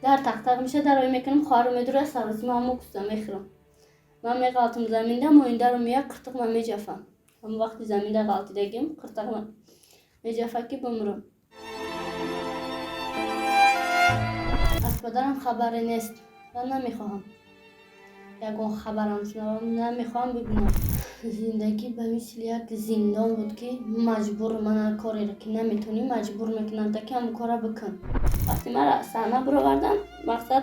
در تق میشه در روی میکنم خواهرم میدوره سرزی من مکستم میخرم من میقالتم زمینده موینده رو میاد قرتق من میجفم هم وقتی زمینده قالتی دگیم قرتق من میجفه که بمرم از پدرم خبری نیست و نمیخواهم یکون خبرم شنوم نمیخوام ببینم زندگی به مثل یک زندان بود که مجبور من کاری را که نمیتونی مجبور میکنن تا که هم کار بکن وقتی من را صحنه برآوردن مقصد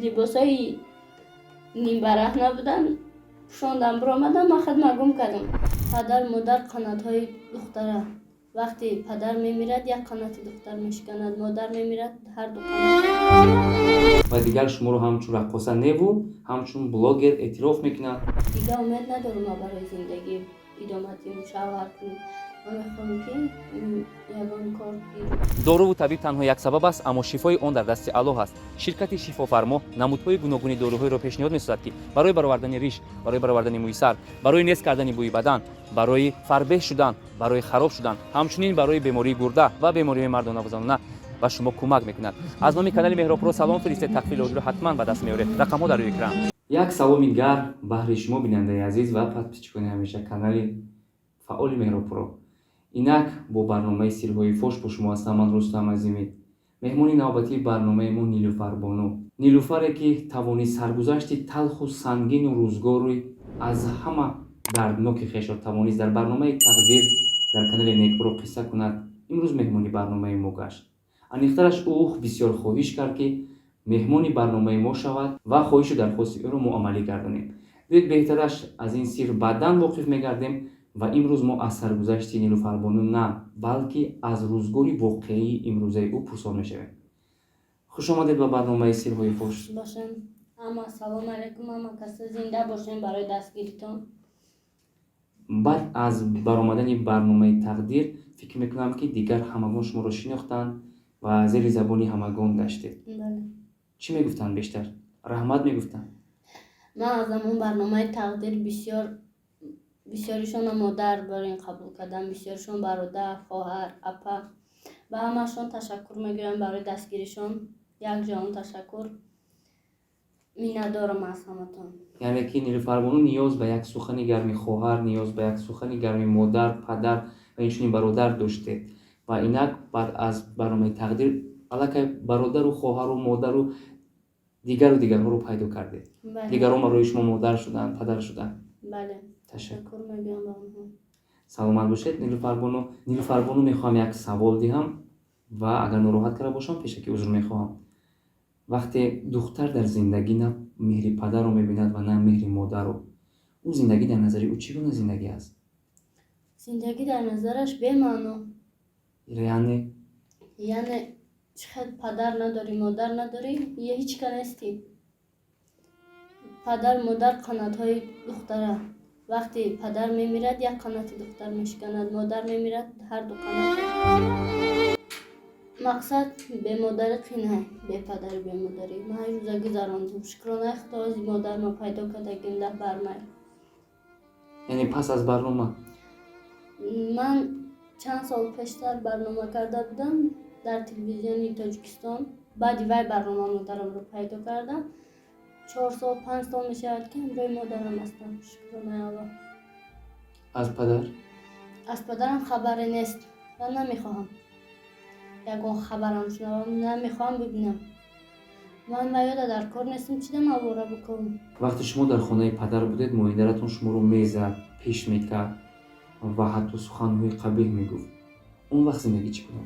لباسای نیم برهنه بودن پوشاندم برآمدم من خود گم کردم پدر مادر قناتهای دختره وقتی پدر میمیرد یک قنات دختر میشکند مادر میمیرد هر دو قنات و دیگر شما رو همچون رقاصه نیو همچون بلاگر اعتراف میکنن دیگه امید ندارم برای زندگی ادامه دیم شوهر کنیم من میخوام که یگان کار گیرم دورو табиб танҳо як сабаб аст аммо шифои он дар дасти аллоҳ аст. Ширкати шифофармо намудҳои гуногуни доруҳоеро пешниҳод месозад ки барои баровардани риш, барои баровардани мӯи сар, барои нест кардани бӯи бадан, барои фарбеҳ шудан, барои хароб шудан, ҳамчунин барои бемории гурда ва бемориҳои мардонавзанона ба шумо кӯмак мекунад. Аз номи канали Меҳробро салом фиристед, тахвили оҷро ҳатман ба даст меоред. Рақамҳо дар рӯи экран. як саломи гарм баҳри шумо бинандаи азиз ва подписчикони ҳамеша канали фаъоли Меҳробро. инак бо барномаи сирҳои фош бо шумо ҳастам. ман рустам азимӣ. меҳмони навбатии барномаи мо нилуфарбону. нилуфаре ки тавонист саргузашти талху сангину рӯзгори аз ҳама дардноки хешро тавонист дар барномаи тақдир дар канали некбро қисса кунад. имрӯз меҳмони барномаи мо гашт. аниқтараш ӯ бисёр хоҳиш кард ки меҳмони барномаи мо шавад ва хоҳишу дархости ӯро мо амалӣ гардонем. дид беҳтараш аз ин сир баъдан воқиф мегардем ва имрӯз мо аз саргузашти нилуфарбону на балки аз рӯзгори воқеии имрӯзаи ӯ пурсон мешавем. хушомадед ба барномаи сирҳои фош. бошем ҳама салому алайкум ҳама каса зинда бошем барои дастгиритон. баъд аз баромадани барномаи тақдир фикр мекунам ки дигар ҳамагон шуморо шинохтанд ва зери забони ҳамагон гаштед. чӣ мегуфтанд бештар? раҳмат мегуфтанд? ман аз ҳамон барномаи тақдир бисёришон модар барои қабул кардам бисёришон бародар хоҳар апа ба ҳамашон ташаккур мегӯям барои дастгиришон якҷаҳон ташаккур миннатдорам аз ҳаматон. яъне ки нилуфарбону ниёз ба як сухани гарми хоҳар ниёз ба як сухани гарми модар падар ва инчунин бародар доштед ва инак баъд аз барномаи тақдир аллакай бародару хоҳару модару дигаруҳоро пайдо кардед. дигарон барои шумо модар шуданд падар шуданд. бале ташаккур мегӯям ба онҳо. саломат бошед нилуфарбону мехоҳам як савол диҳам ва агар нороҳат карда бошам пешакӣ узр мехоҳам. вақте духтар дар зиндагӣ на меҳри падаро мебинад ва на меҳри модаро ӯ зиндагӣ дар назари ӯ чӣ гуна зиндагӣ аст? зиндагӣ дар назараш бемаъно. яъне чихел падар надорӣ модар надорӣ я ҳичка нестӣ. падар модар қанотҳои духтара вақти падар мемирад як қаноти духтар мешканад модар мемирад ҳар ду қанот. мақсад бемодарӣ қинай бепадарӣ бемодарӣ ман рӯза гузарондам шукронаи худо ози модарма пайдо кардагим дар бармай. яъне пас аз барнома ман чанд сол пештар барнома карда будам дар телевизиони тоҷикистон. баъди вай барнома модарамро пайдо кардам. 4 сол 5 сол мешавад ки ҳамроҳи модарам ҳастам. шукронаи аллоҳ. аз падарам хабаре нест ва намехоҳам ягон хабарам шунавам намехоҳам бибинам. ман ва ёда дар кор нестам чидам аввора бикорам. вақте шумо дар хонаи падар будед моидаратон шуморо мезад пеш мекард ва ҳатто суханҳои қабеҳ мегуфт. он вақт зиндагӣ чӣ гуна?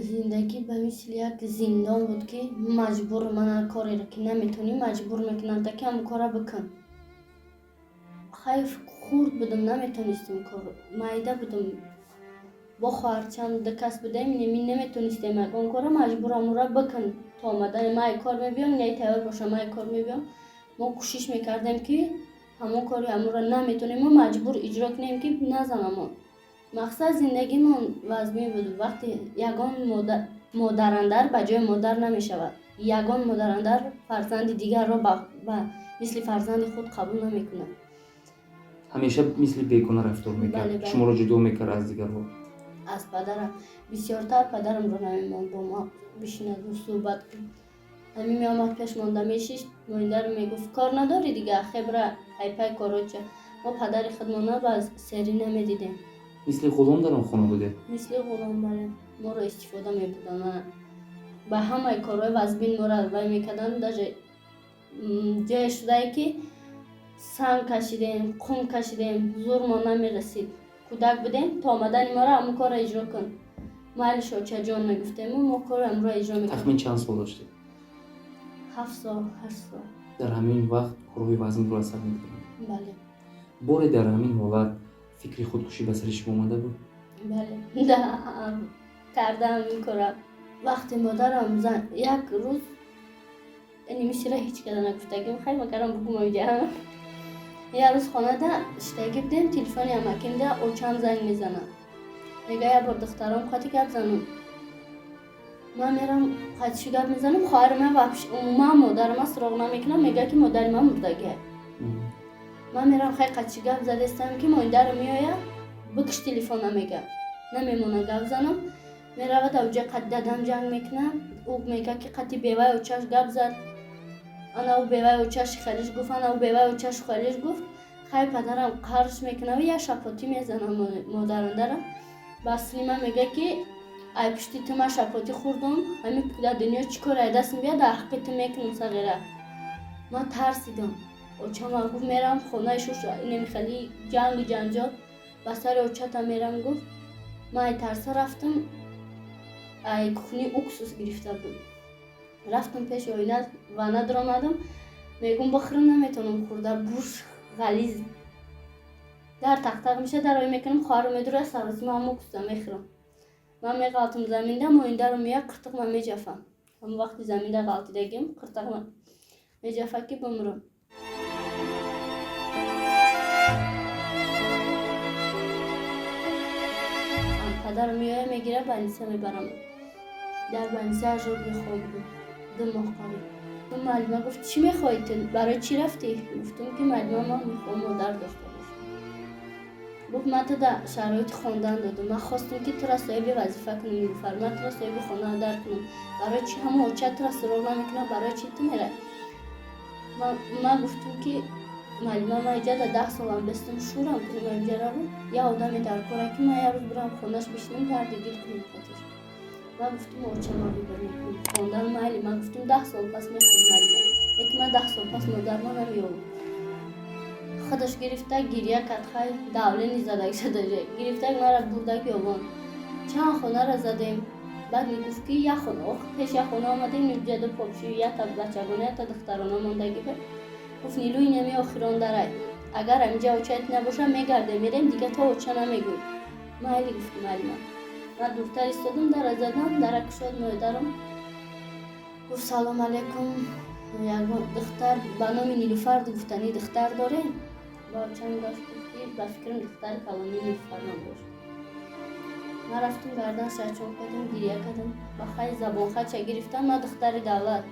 зиндагӣ ба мисли як зиндон буд ки маҷбур мана кореро ки наметунӣ маҷбур мекунанд та ки ҳамон кора бикун. хайф хурд будам наметонистам кор майда будам бо хоҳарчанд кас будем ми наметонистем ягон кора маҷбурам ура бикун то омадани май кор мебиём не тайёр бошам май кор мебиём. мо кӯшиш мекардем ки ҳамон кори ҳамонро наметонем мо маҷбур иҷро кунем ки назанамон. мақсад зиндагимон вазмӣ буд. вақте ягон модарандар ба ҷои модар намешавад. ягон модарандар фарзанди дигарро ба мисли фарзанди худ қабул намекунад. ҳамеша мисли бегона рафтор мекард. шуморо ҷудо мекард аз дигарҳо. аз падарам бисёртар падарамро намемонд бо بشیند و صحبت کن. همین میامد پیش مانده میشیشت موینده رو میگفت کار نداری دیگه خبره ای پای کارو چه. ما پدر خودمانه باز سری نمیدیدیم. مثل غلام در آن خانه بوده. مثل غلام بله ما رو استفاده میبودن به همه کارهای وزبین ما رو وای میکردن. در جای شده که سنگ کشیدیم قوم کشیدیم زور ما نمیرسید کودک بودیم تا آمدن ما رو همون کار اجرا کن. مایل شوچه جان میگفتیم و ما کار هم رو اجرا میکنیم. تخمین چند سال داشته؟ 7 سال 8 سال. در همین وقت کارهای وزن رو اثر میکنید. بله باری در همین حالت فکری خودکشی به سر شما آمده بود؟ بله کردم این کارم. وقتی مادرم یک روز اینی میشه هیچ کده نگفتگیم خیلی مکرم بگم اینجا. یه روز خانه ده اشتگی بدیم تلفنی هم اکیم ده اوچم زنگ میزنم میگه یه بار دخترم خواهی گپ زنم. من میرم خواهی گپ میزنم خواهر من وحش عموما مادرم سراغ نمیکنم میگه که مادر من مردگه. من میرم خیلی قچی گپ زده استم که مایده رو میآید بکش تلفن نمیگه نمیمونه گپ زنم. میرود اوجه قد دادم جنگ میکنم او میگه که قطی بیوه اوچش گپ زد انا او بیوه اوچش خیلیش گفت انا او بیوه اوچش خیلیش گفت. خیلی پدرم قرش میکنه و یه شپاتی میزنم مادرانده را. بسلی من میگه که ای پشتی تو من شپاتی خوردم همین در دنیا چی کار ای دست میگه در حقی تو میکنم صغیره. من ترسیدم اوچه من گفت میرم خونه شوش نمیخلی جنگ و جنجال بسر اوچه تا میرم گفت من ای ترسه رفتم ای کخونی اکسوس گرفته بود. رفتم پیش آینه و ندر آمدم میگم بخورم نمیتونم خورده بوش غلیظ در تختق میشه در آی میکنم خواهر میدوره سرازی من هم اکسوسه میخورم. من میغلطم زمین ده موینده رو میگه قرطق من میجفم. هم وقتی زمین ده غلطیدگیم قرطق من میجفه که بمرم. پدر میایه میگیره بنیسه میبرم در بنیسه اجور بخواب بود 2 ماه قریب. معلمه گفت چی میخوایی تو برای چی رفتی؟ گفتم که معلمه من میخوام مادر داشته باشم. گفت من تو در شرایط خواندن دادم من خواستم که تو را صاحب وظیفه کنم نیلوفر من تو را صاحب خانه در کنم برای چی همه اوچه تو را سراغ نمیکنم برای چی تو میره؟ من گفتم که معلمه من اینجا در 10 سالم بستم شورم کنم اینجا رو یه آدمی در کاره که من یه روز برم خونش بشینم گردگیر کنم خودش. من گفتم اوچه ما ببرم خوندن معلم من گفتم 10 سال پس میخونم معلم یکی من 10 سال پس مادر من نمیارم. خودش گرفته گریه کرد خیلی دولینی زده شده گرفته ما را برده بیابان چند خونه را زدیم. بعد میگفت که یه خونه پیش یه خونه آمدیم اینجا دو پاپشی یه تا بچگونه تا دخترانه ماندگی بود. گفت نیلوی نمی آخران داره اگر اینجا اوچهت نباشه میگرده میریم دیگه تا اوچه نمیگوی. مایلی گفت معلمه من دورتر ایستادم در زدم در کشاد مادرم گفت سلام علیکم یک دختر به نام نیلوفر گفتنی دختر داره با چند داشت گفتی به فکرم دختر کلامی نیلوفر داشت. من رفتم گردن سرچون کردم گریه کردم با خیلی زبان خدشه گرفتم من دختر دولت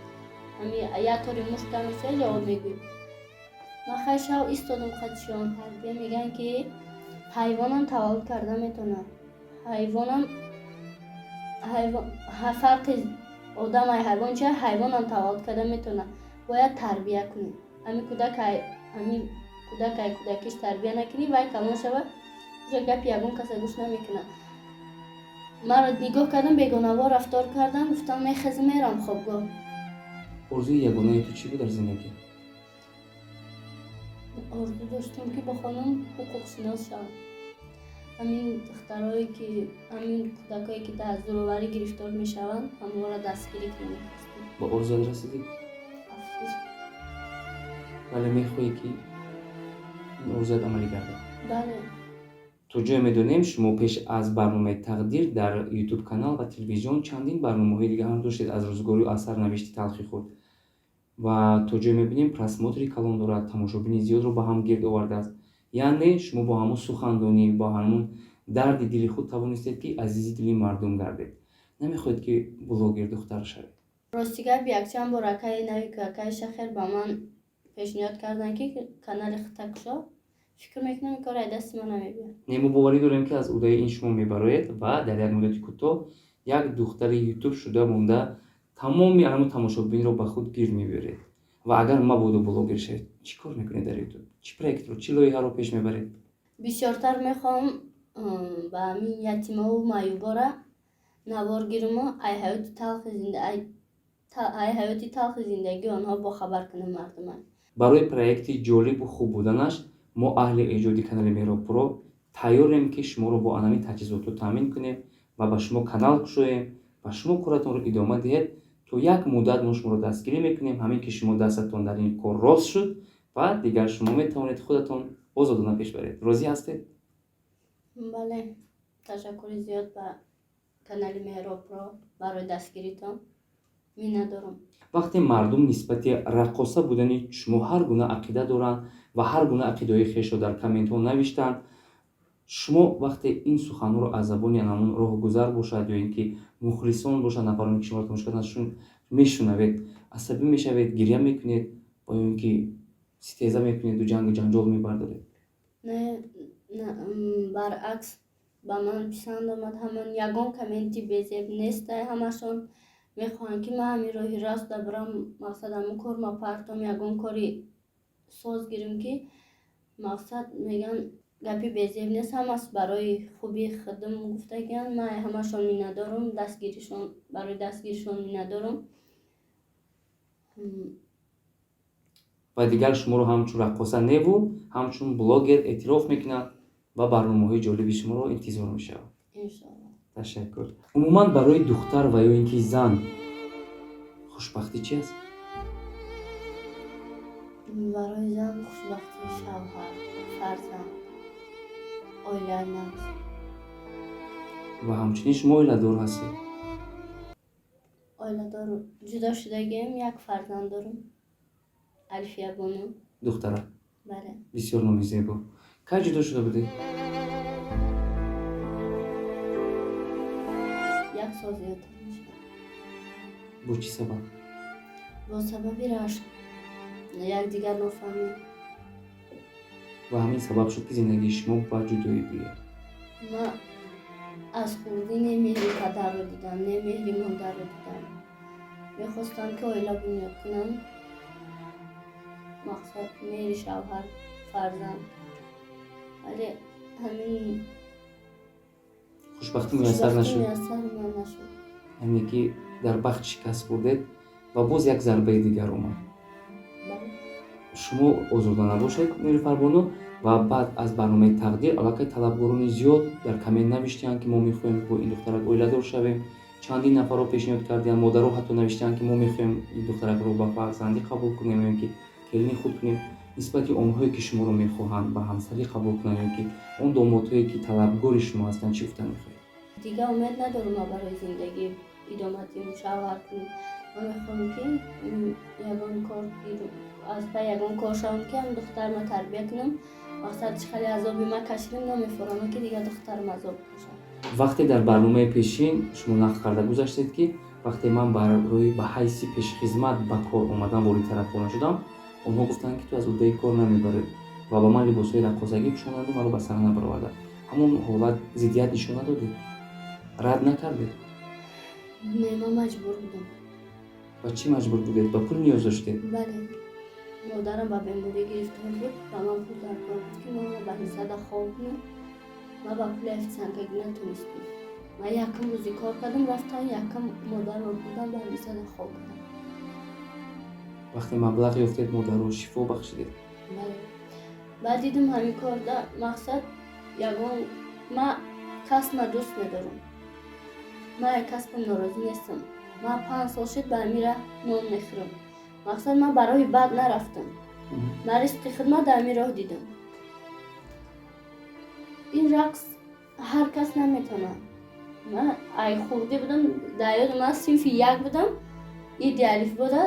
همی یه طوری مشکل میشه جواب میگویم. من خیلی شو ایستادم خدشان تربیه میگن که حیوانم تولد کرده میتونه حیوانم فرق آدم ای حیوان چه حیوانم تولد کرده میتونه باید تربیه کنی. همین کودکش تربیه نکنی وای کلان شود جا گپ یگون کسی گوش نمیکنه. من را نگاه کردم بیگانه‌وار رفتار کردن گفتم میخزم میرم خوابگاه. ارزوی یگانه تو چی بود در زندگی؟ آرزو داشتم که با خانم حقوق شناس شدم. همین دخترهایی که همین کودکایی که در زورآوری گرفتار میشوند همه را دستگیری کنم میخواستم. با ارزوت رسیدی؟ افسوس. ولی میخوایی که این ارزوت عملی گرده؟ بله. تو جای میدونیم شما پیش از برنامه تقدیر در یوتیوب کانال و تلویزیون چندین برنامه‌های دیگه هم داشتید از روزگاری و اثر نوشتی تلخی خود و تو جای میبینیم پرسموتری کلان دارد تماشابین زیاد رو با هم گرد آورده است. یعنی شما با همون سخنرانی با همون درد دلی خود توانستید که عزیزی دلی مردم گردید. نمیخواید که بلاگر دختر شوید؟ راستیگر یک چند بار اکای نوی که اکای شخیر با من پیشنهاد کردن که کانال خطک شد فکر میکنم این کار دست من نمیبینم. نیمو باوری داریم که از اودای این شما میبراید و در یک مدت کوتاه یک دختر یوتیوب شده مونده тамоми аламу тамошобинро ба худ гирд мебаред. Ва агар ма буду блогер шавед, чӣ кор мекунед дар ютуб? Чӣ проектро, чӣ лоиҳаро пеш мебаред? бисёртар мехоҳам ба ҳамин ятимаву маюбора навор гиримо, ай ҳаёти талхи зиндагии онҳо бохабар кунам мардуман. барои проекти ҷолибу хуб буданаш мо аҳли эҷоди канали Меҳроб Про тайёрем ки шуморо бо анами таҷҳизоту таъмин кунем ва ба шумо канал кушоем ва шумо коратонро идома диҳед. То як муддат мо шуморо дастгирӣ мекунем, ҳамин ки шумо дастатон дар ин кор рост шуд ва дигар шумо метавонед худатон озодона пеш баред. Розӣ ҳастед? бале, ташаккури зиёд ба канали Меҳроб Про барои дастгиритон миннатдорам. вақте мардум нисбати рақоса будани шумо ҳар гуна ақида доранд ва ҳар гуна ақидаҳои хешро дар комментҳо навиштанд, шумо вақте ин суханҳоро аз забони анамун роҳгузар бошад ё ин ки мухлисон бошад, нафароне ки шуморо тамошо карданд, мешунавед, асабӣ мешавед, гирья мекунед ва ё ин ки ситеза мекунеду ҷангу ҷанҷол мебардоред? Не, баръакс, ба ман писанд омад. ҳамон ягон комменти безеб нест. ҳамашон мехоҳанд ки ман ҳамин роҳи раста бирам, мақсад ҳамин кор ма партом ягон кори соз гирим ки мақсад меган гапи безеб нест, ҳамаст барои хубии худам гуфтагианд. ман ҳамашон миннатдорам, барои дастгиришон миннатдорам. ва дигар шуморо ҳамчун рақоса неву ҳамчун блогер эътироф мекунам ва барномаҳои ҷолиби шуморо интизор мешавам. иншоалло. ташаккур. умуман барои духтар ва ё ин ки зан хушбахтӣ чӣ аст? барои зан хушбахтӣ шавҳар, фарзанд, оилаи нағз. ва ҳамчунин шумо оиладор ҳастед? оиладор ҷудо шудагием, як фарзанд дорам. Алифия Бону. духтара? бале. бисёр номи зебо. кай ҷудо шуда будед? як сол зиёдтар мешавад. бо чӣ сабаб? бо сабаби рашк, якдигар нофаҳмӣ. ва ҳамин сабаб шуд ки зиндагии шумо ба ҷудоӣ биёяд. ман аз хурдӣ не меҳри падарро дидам, не меҳри модарро дидам. мехостам ки оила бунёд кунам, мақсад меҳри шавҳар, фарзанд. вале ҳамин хушбахтӣ муяссар нашуд. муяссар ман нашуд. яъне ки дар бахт шикаст хӯрдед ва боз як зарбаи дигар омад. бале. шумо озурда набошед Нилуфар Бону. ва баъд аз барномаи тақдир аллакай талабгорони зиёд дар коммент навиштиянд ки мо мехоҳем бо ин духтарак оиладор шавем. чандин нафарро пешниҳод кардиянд, модаро ҳатто навиштиянд ки мо мехоҳем ин духтаракро ба фарзандӣ қабул кунем ё ин ки келини худ кунем. нисбати онҳое ки шуморо мехоҳанд ба ҳамсарӣ қабул кунанд ё ки он домодҳое ки талабгори шумо ҳастанд, чӣ гуфта мехоҳед? дигар умед надорам барои зиндагӣ идома диҳам, шавҳар кунам. ман мехоҳам ки ягон кор аз пай ягон кор шавам ки ҳам духтарро тарбия кунам. мақсад чӣ қадар азоби ман кашидам намефурам ки дигар духтарам азоб кашад. вақте дар барномаи пешин шумо нақл карда гузаштед ки вақте ман барои ба ҳайси пешхизмат ба кор омадан ворид тарафхона шудам, онҳо гуфтанд ки ту аз уддаи кор намебаред ва ба ман либосҳои раққосагӣ пӯшонанду маро ба саҳна бароварданд. ҳамон ҳолат зиддият нишон надодед? рад накардед? не, ман маҷбур будам. ба чӣ маҷбур будед? ба пул ниёз доштед? бале, модарам ба беморӣ гирифтор буд. ба ман пул даркор буд ки ман ба ҳисада хоб кунам. ман ба пули офитсианткагӣ натонистам. ман якам рӯзи кор кардам, рафтам якам модарро бурдам ба ҳисада хоб кардам. вақте маблағ ёфтед модарро шифо бахшидед? бале. баъд дидам ҳамин корда мақсад ягон ман касбма дӯст медорам. ман аз касбам норозӣ нестам. ман 5 сол шуд ба ҳамин роҳ нон мехӯрам. мақсад ман ба роҳи бад нарафтам. ман ризқи худам дар ҳамин роҳ дидам. ин рақс ҳар кас наметавонад. ман ай хурдӣ будам, дар ёди ман синфи 1 будам. иди алифбода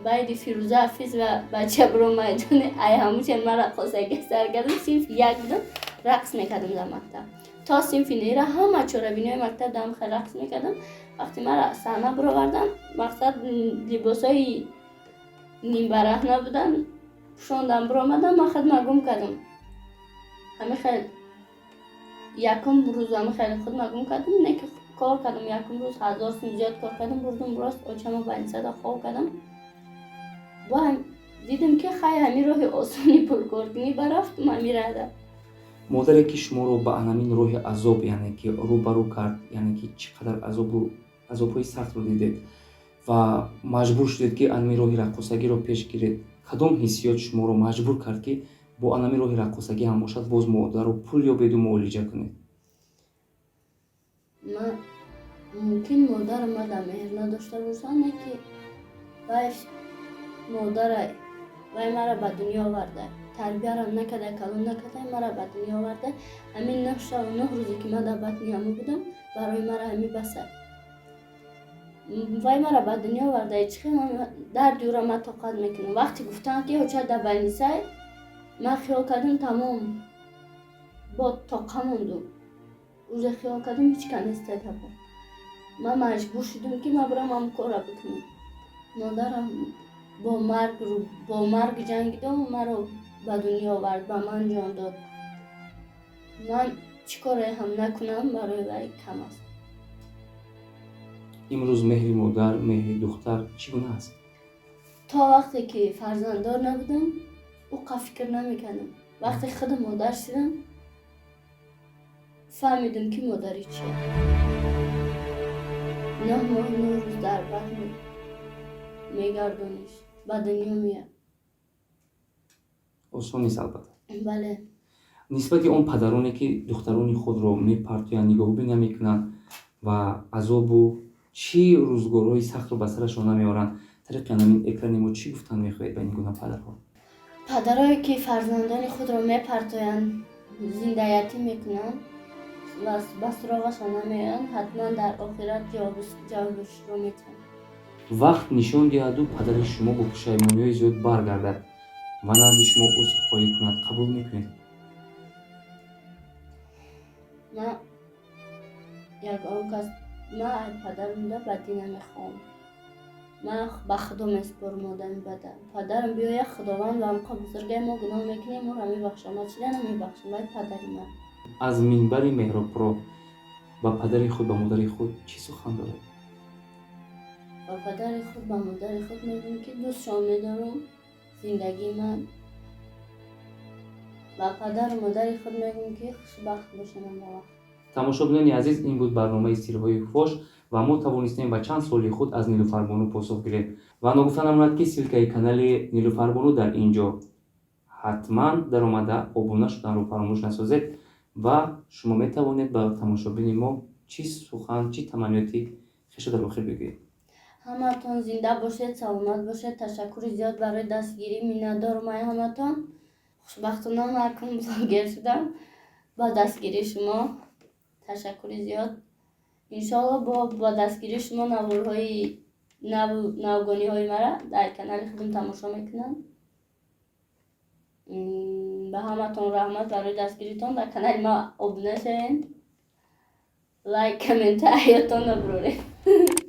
байди Фирӯза Ҳафиз ва Бачабро майдони ай ҳамучен ман раққосагӣ сар кардам. синфи 1 будам, рақс мекардам дар мактаб. то синфи нера ҳама чорабинои мактаб дарм хел рақс мекардам. вақте ман саҳна баровардам, мақсад либосҳои нимбарахна будан, пӯшондам биромадам, ман худам гум кардам. ҳамин хел якум рӯз ҳамин хел худам гум кардам, не ки کار کردم، یکم روز 1000 سوم زیاد کار کردم، بردم راست اوچم و بین صدا خواب کردم و دیدم که خیلی همین راه آسانی پر کردنی برفتم همین رده. مادری که شما رو به همین راه عذاب یعنی که روبرو کرد، یعنی که چقدر عذاب‌های سخت رو دیدید و مجبور شدید که همین راه رقاصگی رو پیش گیرید، کدام حسیات شما رو مجبور کرد که با همین راه رقاصگی هم باشد باز مادر رو پول یا بدون معالجه کنید؟ من ممکن مادر ما در مهر نداشته باشم، نه که وایش مادر وای مرا به دنیا آورده، تربیه را نکرده، کلون نکرده، مرا به دنیا آورده. همین 9 شب و 9 روزی که من در بطن امو بودم برای مرا همین بسه. وای مرا به دنیا آورده، چخی من درد را من طاقت میکنم. وقتی گفتن که اوچه در بینیسه من خیال کردم تمام با طاقه موندم. روز خیال کردم هیچ کنسته تبا. من مجبور شدم که من برم هم کار بکنم. مادرم با مرگ جنگیده و مرا به دنیا آورد، به من جان داد. من چی کاری هم نکنم برای وی کم است. امروز مهر مادر، مهر دختر چگونه است؟ تا وقتی که فرزنددار نبودم او فکر نمیکردم. وقتی خود مادر شدم فهمیدم که مادری چیه. 9 ماه 9 روز در بطن میگردونیش به دنیا میاد. آسان نیست البته. بله. نسبت اون پدرانی که دختران خود رو میپرتویند، نگاه‌بینی میکنند و عذاب و چی روزگارهای سخت رو به سرشان نمیارند، طریق همین اکران ما چی گفتن میخواهید به این گونه پدرها؟ پدرایی که فرزندان خود رو میپرتویند، زنده یتیم میکنند و به سراغشان نمیآیند، حتما در آخرت جوابش رو میتن. وقت نشان دهد و پدر شما با پشیمانی‌های زیاد برگردد و نزد شما عذرخواهی کند، قبول میکنید؟ من یک آن کس من پدرم ده بدی نمیخوام. من به خدا میسپارم آدمی بده. پدرم بیاید خداوند و عمق بزرگی ما گناه میکنیم ما را میبخشم، ما چیزی نمیبخشم. باید پدری من از منبر مهراب با پدر خود با مادر خود چی سخن دارد؟ با پدر خود با مادر خود میگم که دوستشان میدارم زندگی من. با پدر و مادر خود میگم که خوشبخت باشن با وقت. تماشاگران عزیز، این بود برنامه سیرهای فوش و ما توانستیم به چند سوالی خود از نیلوفر بانو پاسخ گیریم و نگفتن امروز که سیلکه کانال نیلوفر بانو در اینجا حتما در آمده ابونه شدن رو فراموش نسازید و شما می توانید به تماشاگران ما چی سخن چی تمنیاتی خیش در بخیر بگویید. همتون زنده باشید، سلامت باشید. تشکر زیاد برای دستگیری میندارم. همتون خوشبختانه مرکم بزرگیر شدم با دستگیری شما. تشکر زیاد. انشاءالله با دستگیری شما نوگانی های مرا در کانال خودم تماشا میکنم. به همتون رحمت برای دستگیریتون. در کانال ما ابونه شوین، لایک کامنت حیاتون نبرورید.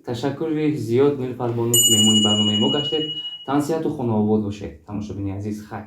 تشکر زیاد نیلوفر بانو که مهمانی برنامه ما گشتید. تن صحت و خانه آباد باشید. تماشاگران عزیز خیر.